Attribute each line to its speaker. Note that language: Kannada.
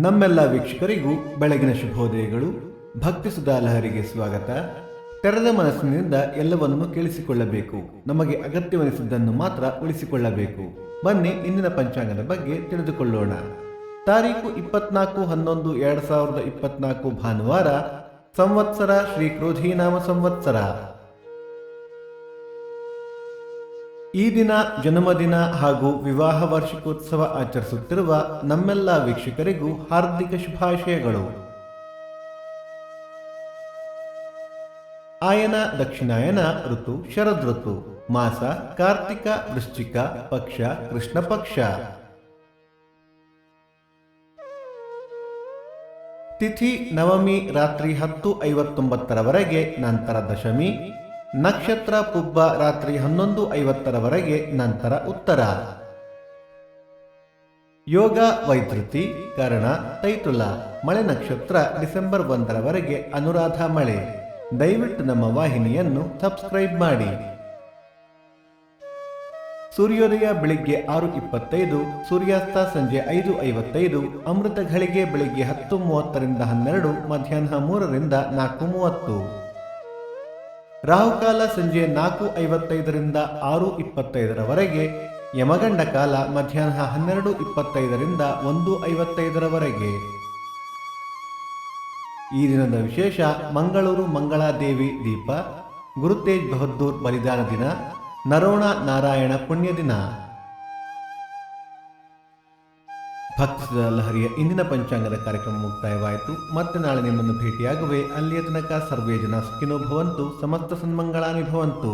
Speaker 1: ನಮ್ಮೆಲ್ಲ ವೀಕ್ಷಕರಿಗೂ ಬೆಳಗಿನ ಶುಭೋದಯಗಳು. ಭಕ್ತಿ ಸುಧಾ ಲಹರಿಗೆ ಸ್ವಾಗತ. ತೆರೆದ ಮನಸ್ಸಿನಿಂದ ಎಲ್ಲವನ್ನೂ ಕೇಳಿಸಿಕೊಳ್ಳಬೇಕು. ನಮಗೆ ಅಗತ್ಯವೆನಿಸಿದ್ದನ್ನು ಮಾತ್ರ ಉಳಿಸಿಕೊಳ್ಳಬೇಕು. ಬನ್ನಿ ಇಂದಿನ ಪಂಚಾಂಗದ ಬಗ್ಗೆ ತಿಳಿದುಕೊಳ್ಳೋಣ. ತಾರೀಕು 24/11/2024 ಭಾನುವಾರ. ಸಂವತ್ಸರ ಶ್ರೀ ಕ್ರೋಧೀನಾಮ ಸಂವತ್ಸರ. ಈ ದಿನ ಜನ್ಮದಿನ ಹಾಗೂ ವಿವಾಹ ವಾರ್ಷಿಕೋತ್ಸವ ಆಚರಿಸುತ್ತಿರುವ ನಮ್ಮೆಲ್ಲ ವೀಕ್ಷಕರಿಗೂ ಹಾರ್ದಿಕ ಶುಭಾಶಯಗಳು. ಆಯನ ದಕ್ಷಿಣಾಯನ ಋತು ಶರದ್ ಋತು. ಮಾಸ ಕಾರ್ತಿಕ ವೃಶ್ಚಿಕ. ಪಕ್ಷ ಕೃಷ್ಣ ಪಕ್ಷ. ತಿಥಿ ನವಮಿ ರಾತ್ರಿ 10:59 ನಂತರ ದಶಮಿ. ನಕ್ಷತ್ರ ಪುಬ್ಬ ರಾತ್ರಿ 11:50 ನಂತರ ಉತ್ತರ. ಯೋಗ ವೈಧೃತಿ. ಕರ್ಣ ತೈತುಲ. ಮಳೆ ನಕ್ಷತ್ರ ಡಿಸೆಂಬರ್ 1 ಅನುರಾಧ ಮಳೆ. ದಯವಿಟ್ಟು ನಮ್ಮ ವಾಹಿನಿಯನ್ನು ಸಬ್ಸ್ಕ್ರೈಬ್ ಮಾಡಿ. ಸೂರ್ಯೋದಯ ಬೆಳಿಗ್ಗೆ 6:25, ಸೂರ್ಯಾಸ್ತ ಸಂಜೆ 5:55. ಅಮೃತ ಘಳಿಗೆ ಬೆಳಿಗ್ಗೆ 10:30 12, ಮಧ್ಯಾಹ್ನ 3 4:30. ರಾಹುಕಾಲ ಸಂಜೆ 4:55 6:25. ಯಮಗಂಡ ಕಾಲ ಮಧ್ಯಾಹ್ನ 12:25 1:55. ಈ ದಿನದ ವಿಶೇಷ: ಮಂಗಳೂರು ಮಂಗಳಾದೇವಿ ದೀಪ, ಗುರುತೇಜ್ ಬಹದ್ದೂರ್ ಬಲಿದಾನ ದಿನ, ನರೋಣ ನಾರಾಯಣ ಪುಣ್ಯ ದಿನ. ಭಕ್ತಿ ಲಹರಿಯ ಇಂದಿನ ಪಂಚಾಂಗದ ಕಾರ್ಯಕ್ರಮ ಮುಕ್ತಾಯವಾಯಿತು. ಮತ್ತೆ ನಾಳೆ ನಿಮ್ಮನ್ನು ಭೇಟಿಯಾಗುವೆ. ಅಲ್ಲಿಯ ತನಕ ಸರ್ವೇ ಜನ ಸುಖಿನೋ ಭವಂತು. ಸಮಸ್ತ ಸನ್ಮಂಗಳಾನಿ ಭವಂತು.